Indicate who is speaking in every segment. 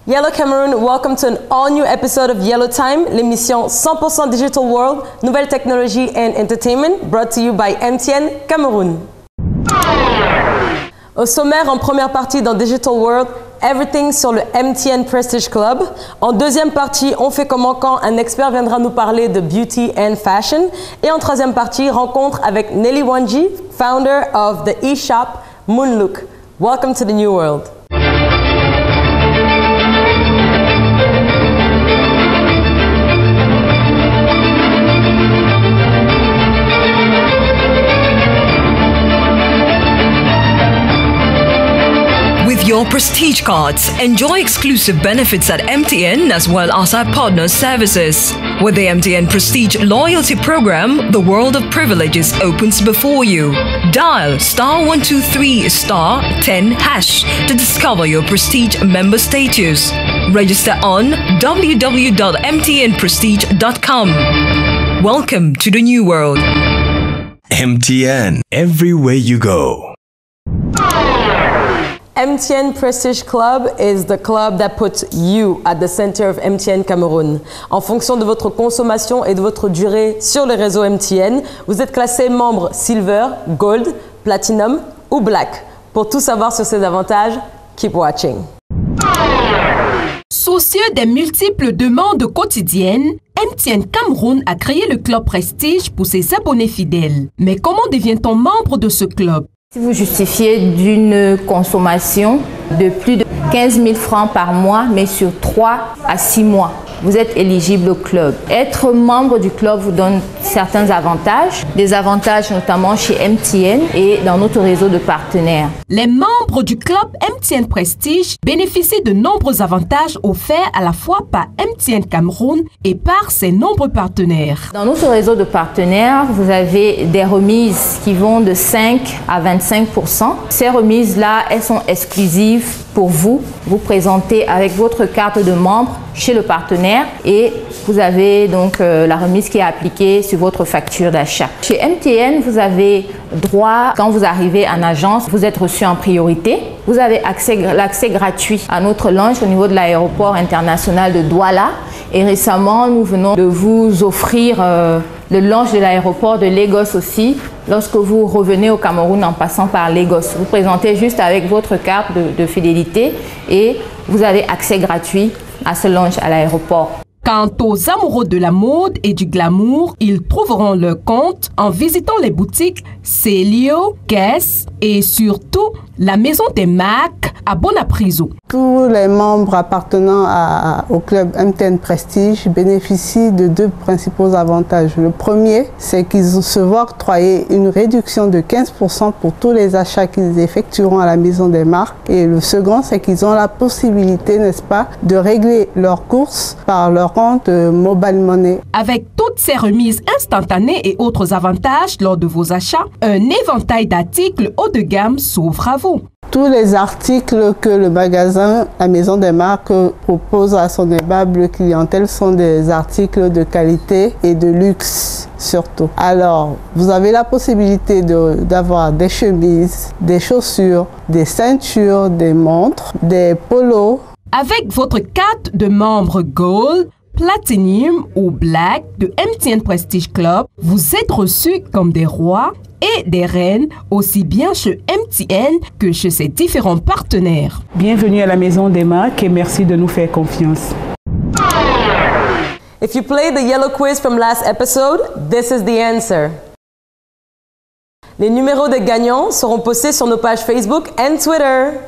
Speaker 1: Yellow Cameroon, welcome to an all-new episode of Yellow Time, l'émission 100% Digital World, nouvelles technologies and entertainment, brought to you by MTN Cameroun. Au sommaire, en première partie dans Digital World, everything sur le MTN Prestige Club. En deuxième partie, on fait comment quand un expert viendra nous parler de beauty and fashion. Et en troisième partie, rencontre avec Nelly Wanji, founder of the e-shop Moonlook. Welcome to the new world.
Speaker 2: With your Prestige cards, enjoy exclusive benefits at MTN as well as our partner services. With the MTN Prestige Loyalty Program, the world of privileges opens before you. Dial *123*10# to discover your Prestige member status. Register on www.mtnprestige.com. Welcome to the new world.
Speaker 3: MTN, everywhere you go.
Speaker 1: MTN Prestige Club is the club that puts you at the center of MTN Cameroun. En fonction de votre consommation et de votre durée sur les réseaux MTN, vous êtes classé membre Silver, Gold, Platinum ou Black. Pour tout savoir sur ces avantages, keep watching.
Speaker 4: Soucieux des multiples demandes quotidiennes, MTN Cameroun a créé le club Prestige pour ses abonnés fidèles. Mais comment devient-on membre de ce club?
Speaker 5: Si vous justifiez d'une consommation de plus de 15 000 francs par mois, mais sur 3 à 6 mois, vous êtes éligible au club. Être membre du club vous donne certains avantages, des avantages notamment chez MTN et dans notre réseau de partenaires.
Speaker 4: Les membres du club MTN Prestige bénéficient de nombreux avantages offerts à la fois par MTN Cameroun et par ses nombreux partenaires.
Speaker 5: Dans notre réseau de partenaires, vous avez des remises qui vont de 5 à 25%. Ces remises-là, elles sont exclusives pour vous. Vous présentez avec votre carte de membre chez le partenaire et vous avez donc la remise qui est appliquée sur votre facture d'achat. Chez MTN, vous avez droit, quand vous arrivez en agence, vous êtes reçu en priorité. Vous avez l'accès gratuit à notre lounge au niveau de l'aéroport international de Douala. Et récemment, nous venons de vous offrir le lounge de l'aéroport de Lagos aussi. Lorsque vous revenez au Cameroun en passant par Lagos, vous présentez juste avec votre carte de fidélité et vous avez accès gratuit à ce lounge à l'aéroport.
Speaker 4: Quant aux amoureux de la mode et du glamour, ils trouveront leur compte en visitant les boutiques Célio, Guess et surtout la maison des marques à Bonapriso.
Speaker 6: Tous les membres appartenant au club MTN Prestige bénéficient de deux principaux avantages. Le premier, c'est qu'ils se voient octroyer une réduction de 15% pour tous les achats qu'ils effectueront à la maison des marques. Et le second, c'est qu'ils ont la possibilité, n'est-ce pas, de régler leurs courses par leur compte Mobile Money.
Speaker 4: Avec toutes ces remises instantanées et autres avantages lors de vos achats, un éventail d'articles haut de gamme s'ouvre à vous.
Speaker 6: Tous les articles que le magasin, la maison des marques, propose à son aimable clientèle sont des articles de qualité et de luxe surtout. Alors, vous avez la possibilité d'avoir des chemises, des chaussures, des ceintures, des montres, des polos.
Speaker 4: Avec votre carte de membre Gold, Platinum ou Black de MTN Prestige Club, vous êtes reçus comme des rois et des reines, aussi bien chez MTN que chez ses différents partenaires.
Speaker 7: Bienvenue à la maison des marques et merci de nous faire confiance.
Speaker 1: If you played the yellow quiz from last episode, this is the answer. Les numéros des gagnants seront postés sur nos pages Facebook and Twitter.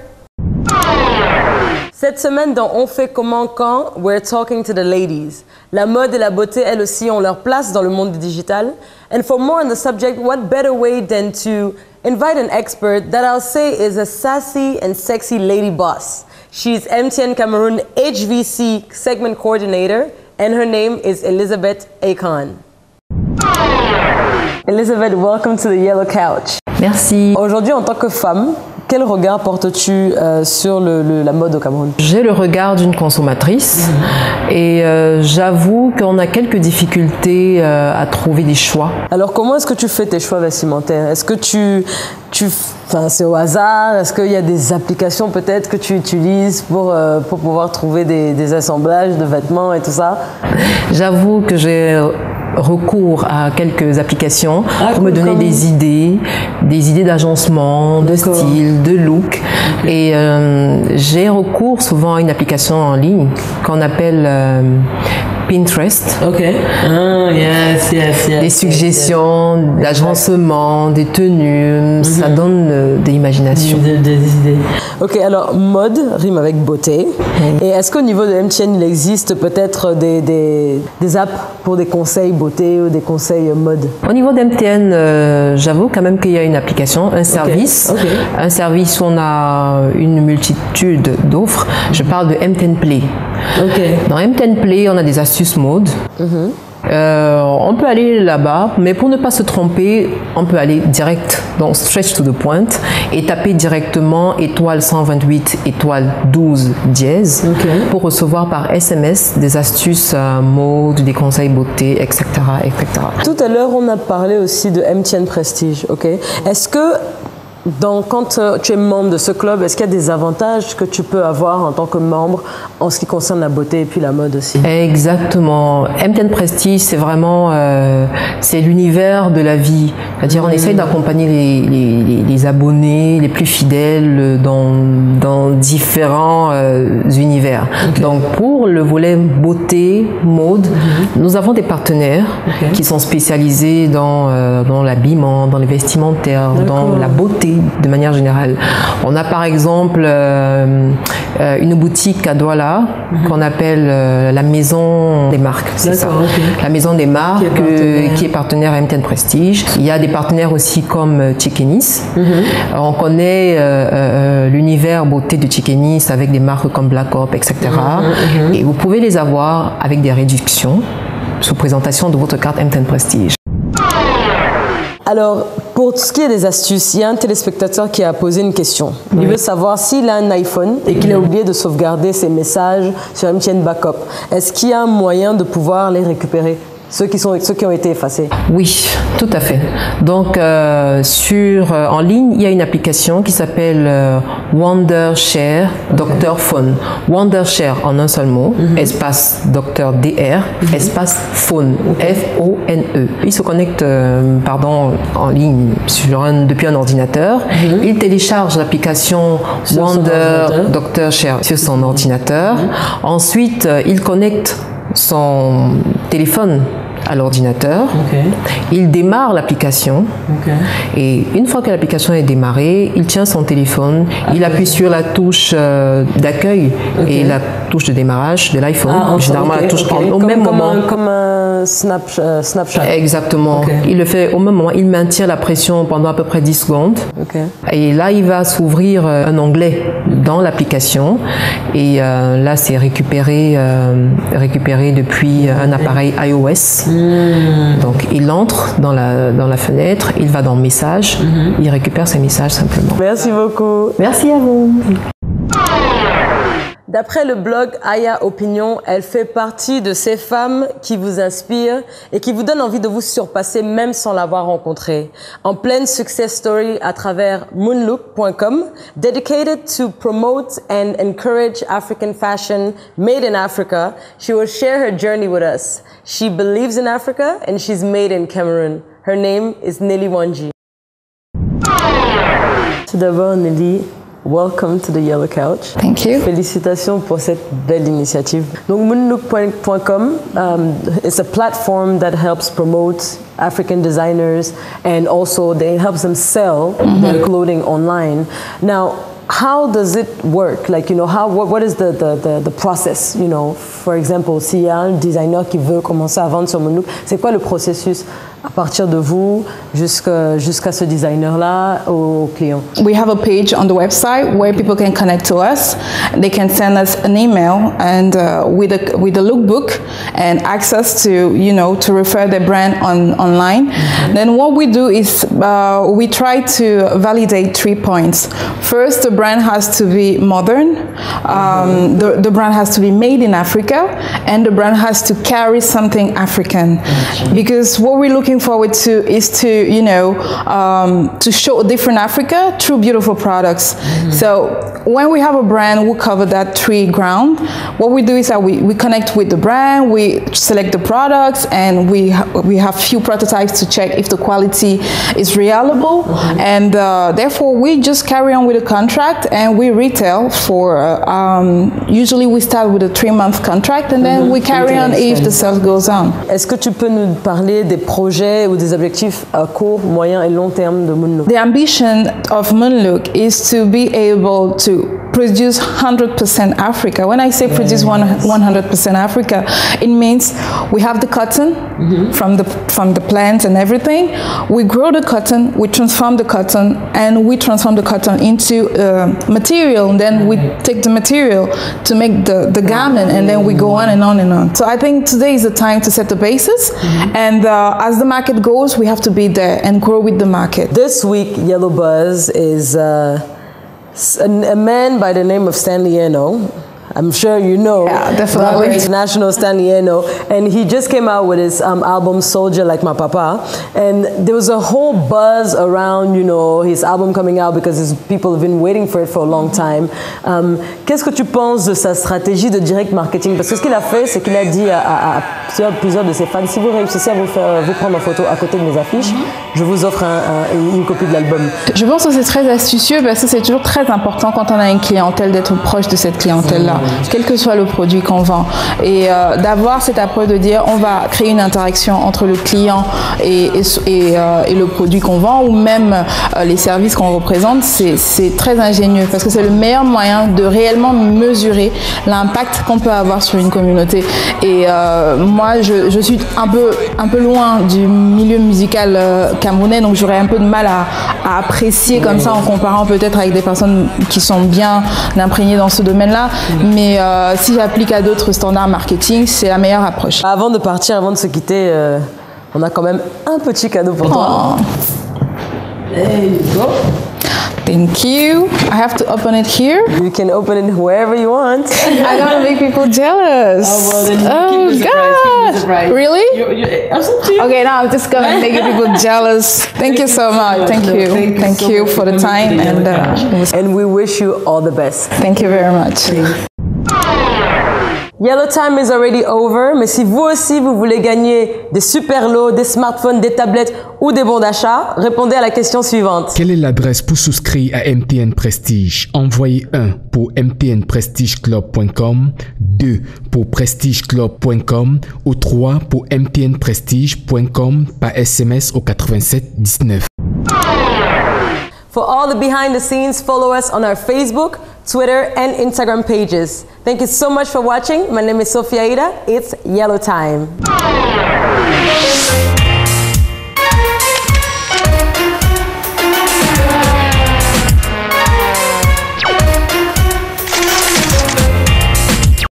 Speaker 1: Cette semaine dans On fait comment quand, we're talking to the ladies. La mode et la beauté, elles aussi, ont leur place dans le monde digital. And for more on the subject, what better way than to invite an expert that I'll say is a sassy and sexy lady boss. She's MTN Cameroun HVC segment coordinator, and her name is Elizabeth Akon. Elizabeth, welcome to the Yellow Couch.
Speaker 8: Merci.
Speaker 1: Aujourd'hui, en tant que femme, quel regard portes-tu sur la mode au Cameroun? J'ai
Speaker 8: le regard d'une consommatrice et j'avoue qu'on a quelques difficultés à trouver des choix.
Speaker 1: Alors comment est-ce que tu fais tes choix vestimentaires? Est-ce que c'est au hasard? Est-ce qu'il y a des applications peut-être que tu utilises pour pouvoir trouver des assemblages de vêtements et tout ça?
Speaker 8: J'avoue que j'ai recours à quelques applications pour me donner des idées d'agencement, de style, de look. Et j'ai recours souvent à une application en ligne qu'on appelle Pinterest. Des suggestions, d'agencement, des tenues, ça donne de l'imagination.
Speaker 1: Des idées. Ok, alors mode rime avec beauté. Et est-ce qu'au niveau de MTN, il existe peut-être des apps pour des conseils beauté ou des conseils mode?
Speaker 8: Au niveau de MTN, j'avoue quand même qu'il y a une application, un service. Un service où on a une multitude d'offres. Je parle de MTN Play. Dans MTN Play, on a des astuces mode. On peut aller là-bas, mais pour ne pas se tromper, on peut aller direct dans Stretch to the Point et taper directement étoile 128 étoile 12 dièse pour recevoir par SMS des astuces mode, des conseils beauté, etc., etc.
Speaker 1: Tout à l'heure, on a parlé aussi de MTN Prestige. Est-ce que quand tu es membre de ce club, est-ce qu'il y a des avantages que tu peux avoir en tant que membre en ce qui concerne la beauté et puis la mode aussi?
Speaker 8: Exactement. MTN Prestige, c'est vraiment c'est l'univers de la vie. C'est-à-dire on essaye d'accompagner les abonnés les plus fidèles dans différents univers. Donc pour le volet beauté, mode, nous avons des partenaires qui sont spécialisés dans l'habillement, dans les vestimentaires, dans la beauté de manière générale. On a par exemple une boutique à Douala qu'on appelle la maison des marques. C'est ça. La maison des marques qui est partenaire à MTN Prestige. Il y a des partenaires aussi comme Chickenis. On connaît l'univers beauté de Chickenis avec des marques comme Black Hop, etc. Et vous pouvez les avoir avec des réductions sous présentation de votre carte MTN Prestige.
Speaker 1: Alors, pour ce qui est des astuces, il y a un téléspectateur qui a posé une question. Il veut savoir s'il a un iPhone et qu'il a oublié de sauvegarder ses messages sur MTN Backup. Est-ce qu'il y a un moyen de pouvoir les récupérer? Ceux qui ont été effacés?
Speaker 8: Oui, tout à fait. Donc, en ligne, il y a une application qui s'appelle Wondershare Dr. Phone. Wondershare en un seul mot, espace Dr. DR, espace Phone, F-O-N-E. Il se connecte en ligne depuis un ordinateur. Il télécharge l'application Wonder Dr. Share sur son ordinateur. Ensuite, il connecte son téléphone à l'ordinateur, il démarre l'application et une fois que l'application est démarrée, il tient son téléphone, il appuie sur la touche d'accueil et la touche de démarrage de l'iPhone, généralement la touche au même moment.
Speaker 1: Comme un Snapchat.
Speaker 8: Exactement. Il le fait au même moment, il maintient la pression pendant à peu près 10 secondes et là il va s'ouvrir un onglet dans l'application et là c'est récupéré depuis un appareil iOS. Donc il entre dans la fenêtre, il va dans Messages, il récupère ses messages simplement.
Speaker 1: Merci beaucoup.
Speaker 8: Merci à vous.
Speaker 1: D'après le blog Aya Opinion, elle fait partie de ces femmes qui vous inspirent et qui vous donnent envie de vous surpasser même sans l'avoir rencontrée. En pleine success story à travers moonlook.com, dedicated to promote and encourage African fashion made in Africa, she will share her journey with us. She believes in Africa and she's made in Cameroon. Her name is Nelly Wanji. Tout d'abord, Nelly, welcome to the Yellow Couch.
Speaker 9: Thank you.
Speaker 1: Félicitations pour cette belle initiative. Donc, moonlook.com is a platform that helps promote African designers and also it helps them sell their clothing online. Now, how does it work? Like, what is the process? For example, s'il y a un designer qui veut commencer à vendre sur Moonlook, c'est quoi le processus à partir de vous jusqu'à ce designer-là aux clients?
Speaker 9: We have a page on the website where people can connect to us. They can send us an email and with a lookbook and access to, you know, to refer their brand online. Then what we do is we try to validate 3 points. First, the brand has to be modern. The brand has to be made in Africa, and the brand has to carry something African. Because what we're looking forward to is to, you know, to show a different Africa through beautiful products. So when we have a brand, we cover that 3 ground. What we do is that we connect with the brand, we select the products, and we have few prototypes to check if the quality is reliable, and therefore we just carry on with the contract and we retail for usually we start with a 3-month contract and then we carry on if the sales goes on.
Speaker 1: Est-ce que tu peux nous parler des projets ou des objectifs à court, moyen et long terme de Moonlook?
Speaker 9: The ambition of Moonlook is to be able to produce 100% Africa. When I say produce 100% Africa, it means we have the cotton from the plants and everything. We grow the cotton, we transform the cotton, and we transform the cotton into material. And then we take the material to make the garment, and then we go on and on and on. So I think today is the time to set the basis, and as the market goes, we have to be there and grow with the market.
Speaker 1: This week, Yellow Buzz is a man by the name of Stanley Eno. I'm sure you know.
Speaker 9: Yeah, definitely.
Speaker 1: International Stanley Eno. And he just came out with his album Soldier Like My Papa. And there was a whole buzz around, you know, his album coming out because people have been waiting for it for a long time. Qu'est-ce que tu penses de sa stratégie de direct marketing? Parce que ce qu'il a fait, c'est qu'il a dit à plusieurs de ses fans, si vous réussissez à vous prendre en photo à côté de mes affiches, je vous offre une copie de l'album.
Speaker 9: Je pense que c'est très astucieux parce que c'est toujours très important quand on a une clientèle d'être proche de cette clientèle-là. Quel que soit le produit qu'on vend, et d'avoir cette approche de dire on va créer une interaction entre le client et le produit qu'on vend ou même les services qu'on représente, c'est très ingénieux parce que c'est le meilleur moyen de réellement mesurer l'impact qu'on peut avoir sur une communauté. Et moi je suis un peu loin du milieu musical camerounais, donc j'aurais un peu de mal à apprécier comme ça en comparant peut-être avec des personnes qui sont bien imprégnées dans ce domaine-là. Mais si j'applique à d'autres standards marketing, c'est la meilleure approche.
Speaker 1: Avant de partir, avant de se quitter, on a quand même un petit cadeau pour toi. There you go.
Speaker 9: Thank you. I have to open it here.
Speaker 1: You can open it wherever you want.
Speaker 9: I gotta make people jealous.
Speaker 1: Oh, well, then you keep the surprise.
Speaker 9: Really? Okay, now I'm just gonna make people jealous. Thank you so much. Thank you. Thank you for the time,
Speaker 1: and we wish you all the best.
Speaker 9: Thank you very much.
Speaker 1: Yellow Time is already over, mais si vous aussi vous voulez gagner des super lots, des smartphones, des tablettes ou des bons d'achat, répondez à la question suivante.
Speaker 10: Quelle est l'adresse pour souscrire à MTN Prestige? Envoyez 1 pour mtnprestigeclub.com, 2 pour prestigeclub.com ou 3 pour mtnprestige.com par SMS au 87 19.
Speaker 1: For all the behind the scenes, follow us on our Facebook, Twitter, and Instagram pages. Thank you so much for watching. My name is Sofia Ida. It's Yellow Time.